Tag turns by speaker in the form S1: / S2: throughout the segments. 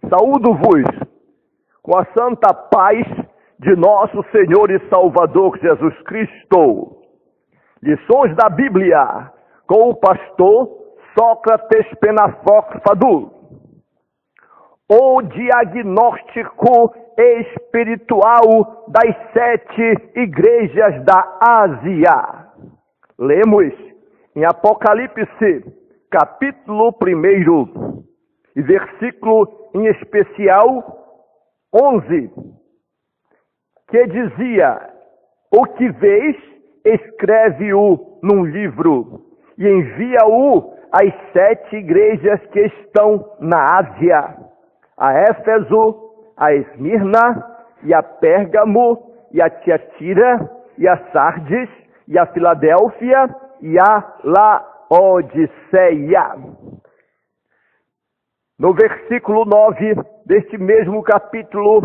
S1: Saúdo-vos com a santa paz de nosso Senhor e Salvador Jesus Cristo. Lições da Bíblia com o pastor Sócrates Penafófado. O diagnóstico espiritual das 7 igrejas da Ásia. Lemos em Apocalipse, capítulo 1, e versículo em especial 11, que dizia: o que vês, escreve-o num livro e envia-o às 7 igrejas que estão na Ásia: a Éfeso, a Esmirna, e a Pérgamo, e a Tiatira, e a Sardes, e a Filadélfia, e a Laodiceia. No versículo 9 deste mesmo capítulo,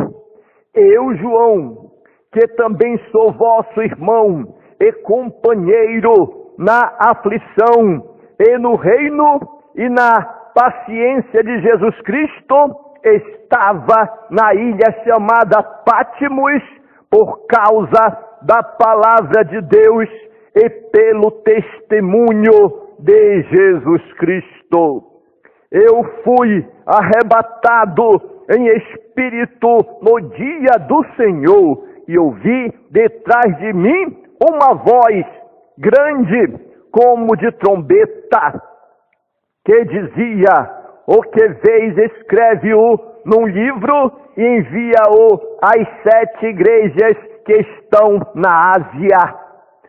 S1: eu, João, que também sou vosso irmão e companheiro na aflição e no reino e na paciência de Jesus Cristo, estava na ilha chamada Pátimos por causa da palavra de Deus e pelo testemunho de Jesus Cristo. Eu fui arrebatado em espírito no dia do Senhor e ouvi detrás de mim uma voz grande como de trombeta que dizia: o que vês, escreve-o num livro e envia-o às 7 igrejas que estão na Ásia,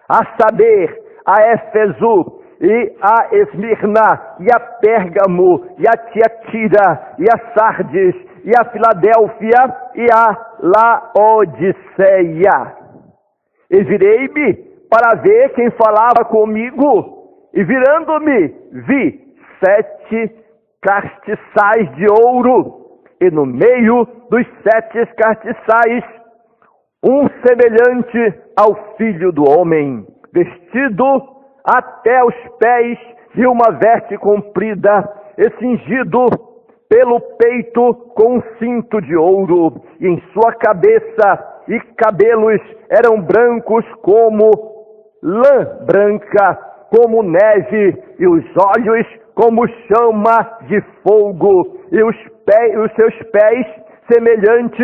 S1: a saber, a Éfeso, e a Esmirna, e a Pérgamo, e a Tiatira, e a Sardes, e a Filadélfia, e a Laodiceia. E virei-me para ver quem falava comigo, e virando-me, vi 7 castiçais de ouro, e no meio dos 7 castiçais, um semelhante ao Filho do Homem, vestido até os pés de uma veste comprida e cingido pelo peito com um cinto de ouro, e em sua cabeça e cabelos eram brancos como lã branca, como neve, e os olhos como chama de fogo, e os seus pés semelhante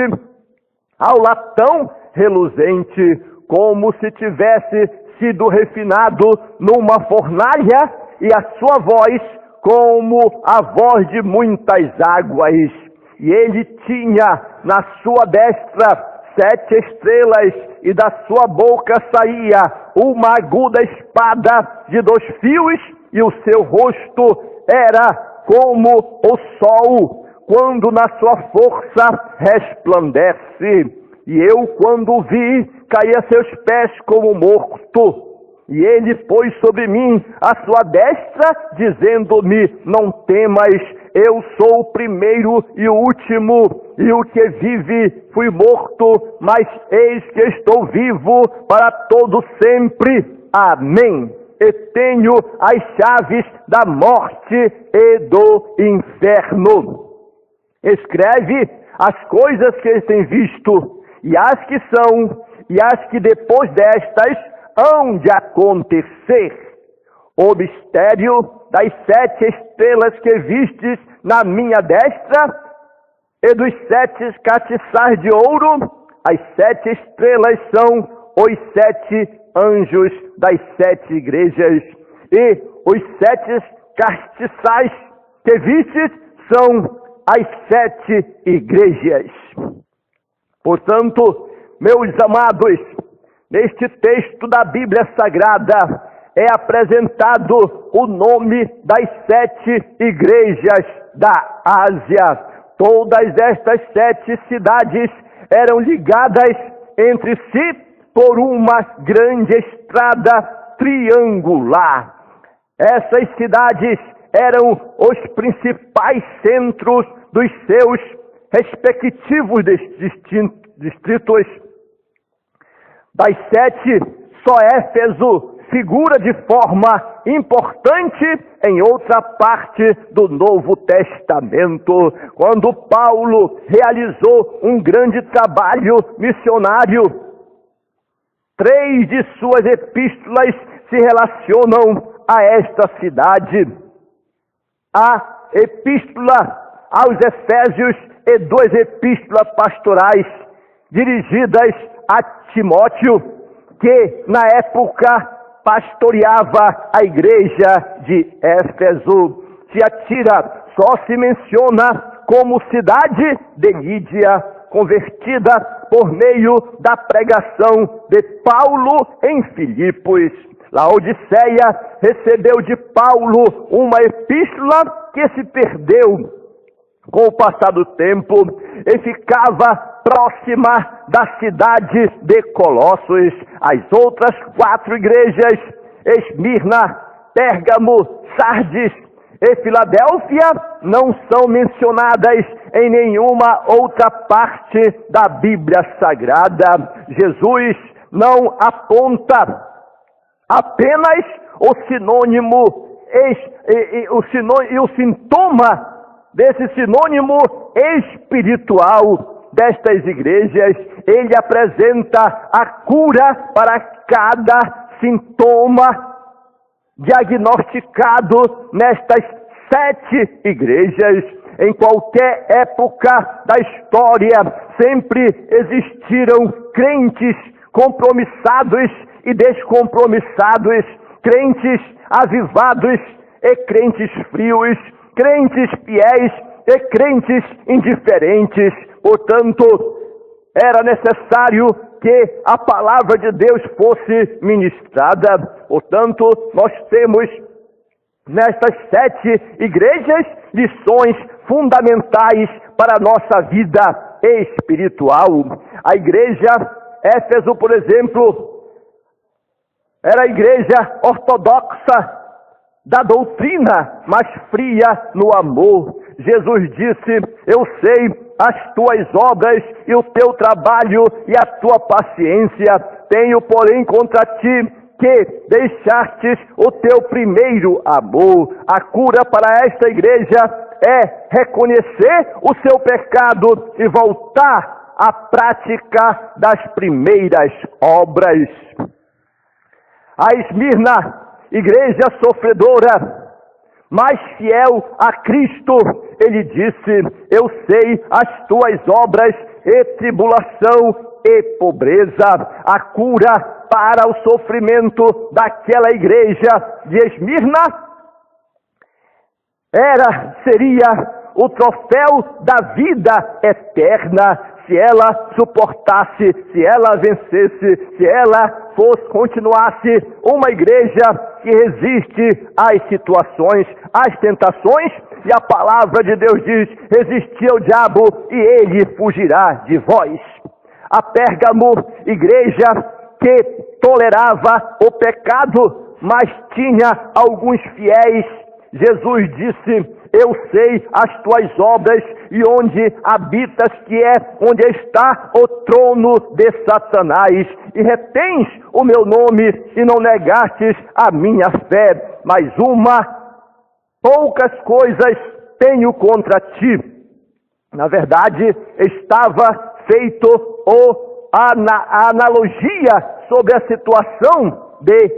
S1: ao latão reluzente, como se tivesse sido refinado numa fornalha, e a sua voz como a voz de muitas águas. E ele tinha na sua destra 7 estrelas, e da sua boca saía uma aguda espada de 2 fios, e o seu rosto era como o sol, quando na sua força resplandece. E eu, quando o vi, caí a seus pés como morto. E ele pôs sobre mim a sua destra, dizendo-me: não temas, eu sou o primeiro e o último, e o que vive fui morto, mas eis que estou vivo para todo sempre. Amém. E tenho as chaves da morte e do inferno. Escreve as coisas que eles têm visto, e as que são, e as que depois destas hão de acontecer. O mistério das 7 estrelas que vistes na minha destra, e dos 7 castiçais de ouro. As 7 estrelas são os 7 anjos das 7 igrejas, e os 7 castiçais que vistes são as 7 igrejas. Portanto, meus amados, neste texto da Bíblia Sagrada é apresentado o nome das 7 igrejas da Ásia. Todas estas 7 cidades eram ligadas entre si por uma grande estrada triangular. Essas cidades eram os principais centros dos seus respectivos distritos. Das 7, só Éfeso figura de forma importante em outra parte do Novo Testamento, quando Paulo realizou um grande trabalho missionário. 3 de suas epístolas se relacionam a esta cidade. A epístola aos Efésios e 2 epístolas pastorais dirigidas a Timóteo, que na época pastoreava a igreja de Éfeso. Tiatira só se menciona como cidade de Lídia, convertida por meio da pregação de Paulo em Filipos. Laodiceia recebeu de Paulo uma epístola que se perdeu com o passar do tempo e ficava próxima da cidade de Colossos. As outras 4 igrejas, Esmirna, Pérgamo, Sardes e Filadélfia, não são mencionadas em nenhuma outra parte da Bíblia Sagrada. Jesus não aponta apenas o sinônimo e o sintoma desse sinônimo espiritual destas igrejas. Ele apresenta a cura para cada sintoma diagnosticado nestas 7 igrejas. Em qualquer época da história, sempre existiram crentes compromissados e descompromissados, crentes avivados e crentes frios, crentes fiéis e crentes indiferentes. Portanto, era necessário que a palavra de Deus fosse ministrada. Portanto, nós temos nestas 7 igrejas lições fundamentais para a nossa vida espiritual. A igreja Éfeso, por exemplo, era a igreja ortodoxa da doutrina, mas fria no amor. Jesus disse: eu sei as tuas obras e o teu trabalho e a tua paciência. Tenho, porém, contra ti que deixastes o teu primeiro amor. A cura para esta igreja é reconhecer o seu pecado e voltar à prática das primeiras obras. A Esmirna, igreja sofredora, mas fiel a Cristo, ele disse: eu sei as tuas obras e tribulação e pobreza. A cura para o sofrimento daquela igreja de Esmirna seria o troféu da vida eterna, se ela suportasse, se ela vencesse, se ela continuasse uma igreja que resiste às situações, às tentações. E a palavra de Deus diz: resistir ao diabo e ele fugirá de vós. A Pérgamo, igreja que tolerava o pecado, mas tinha alguns fiéis. Jesus disse: eu sei as tuas obras e onde habitas, que é onde está o trono de Satanás, e retens o meu nome e não negastes a minha fé. Mas poucas coisas tenho contra ti. Na verdade, estava feito a analogia sobre a situação de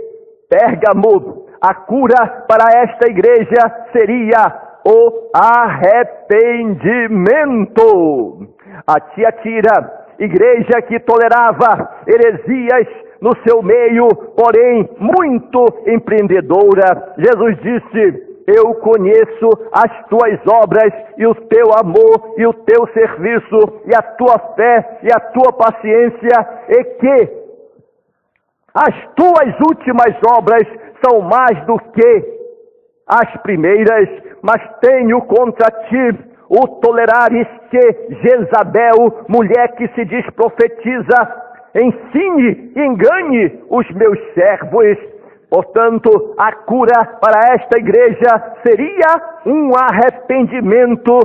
S1: Pérgamo. A cura para esta igreja seria o arrependimento. A Tiatira, igreja que tolerava heresias no seu meio, porém muito empreendedora. Jesus disse: eu conheço as tuas obras e o teu amor e o teu serviço e a tua fé e a tua paciência, e que as tuas últimas obras são mais do que as primeiras. Mas tenho contra ti o tolerares que Jezabel, mulher que se diz profetiza, ensine e engane os meus servos. Portanto, a cura para esta igreja seria um arrependimento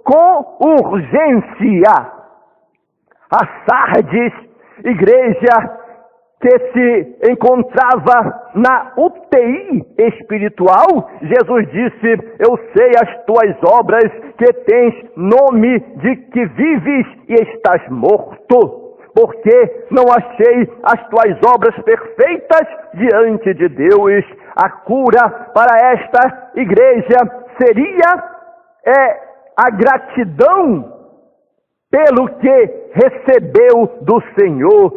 S1: com urgência. A Sardes, igreja que se encontrava na UTI espiritual, Jesus disse: eu sei as tuas obras, que tens nome de que vives e estás morto, porque não achei as tuas obras perfeitas diante de Deus. A cura para esta igreja seria a gratidão pelo que recebeu do Senhor,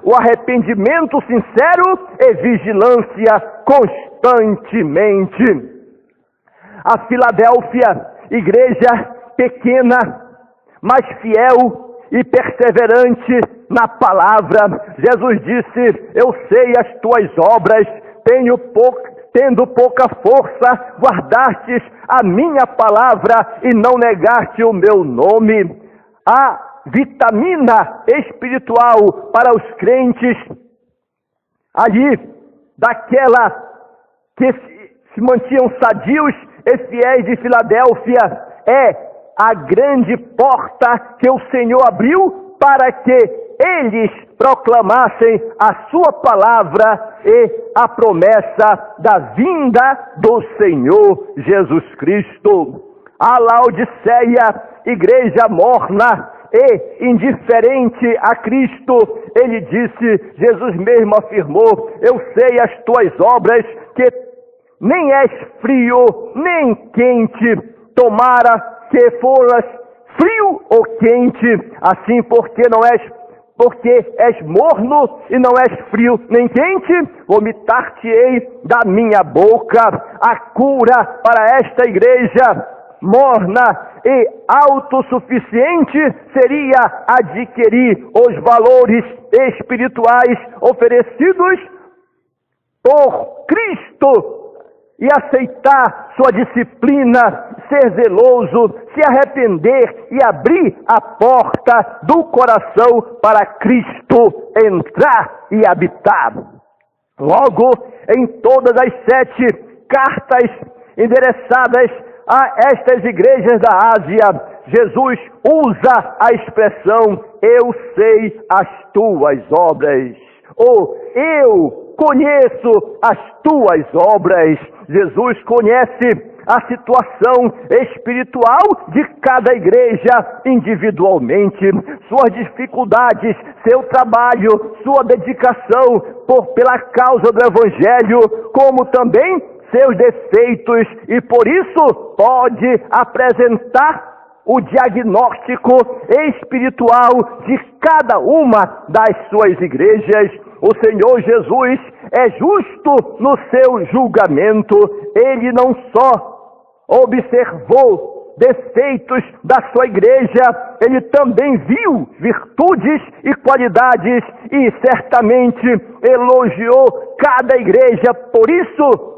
S1: o arrependimento sincero e vigilância constantemente. A Filadélfia, igreja pequena, mas fiel e perseverante na palavra, Jesus disse: eu sei as tuas obras, tendo pouca força, guardastes a minha palavra e não negaste o meu nome. A vitamina espiritual para os crentes ali, daquela que se mantinham sadios e fiéis de Filadélfia, é a grande porta que o Senhor abriu para que eles proclamassem a sua palavra e a promessa da vinda do Senhor Jesus Cristo. A Laodiceia, igreja morna e indiferente a Cristo, ele disse, Jesus mesmo afirmou: eu sei as tuas obras, que nem és frio nem quente, tomara que foras frio ou quente, assim porque és morno e não és frio nem quente, vomitar-te-ei da minha boca. A cura para esta igreja morna e autossuficiente seria adquirir os valores espirituais oferecidos por Cristo e aceitar sua disciplina, ser zeloso, se arrepender e abrir a porta do coração para Cristo entrar e habitar. Logo, em todas as 7 cartas endereçadas a estas igrejas da Ásia, Jesus usa a expressão: eu sei as tuas obras, ou eu conheço as tuas obras. Jesus conhece a situação espiritual de cada igreja individualmente, suas dificuldades, seu trabalho, sua dedicação pela causa do Evangelho, como também seus defeitos, e por isso pode apresentar o diagnóstico espiritual de cada uma das suas igrejas. O Senhor Jesus é justo no seu julgamento. Ele não só observou defeitos da sua igreja, ele também viu virtudes e qualidades e certamente elogiou cada igreja por isso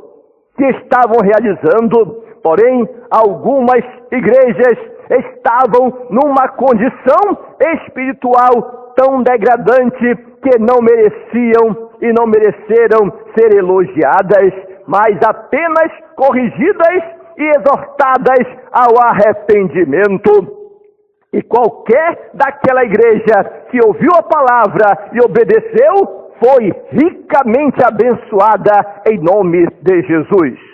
S1: que estavam realizando. Porém, algumas igrejas estavam numa condição espiritual tão degradante que não mereciam e não mereceram ser elogiadas, mas apenas corrigidas e exortadas ao arrependimento. E qualquer daquela igreja que ouviu a palavra e obedeceu, foi ricamente abençoada em nome de Jesus.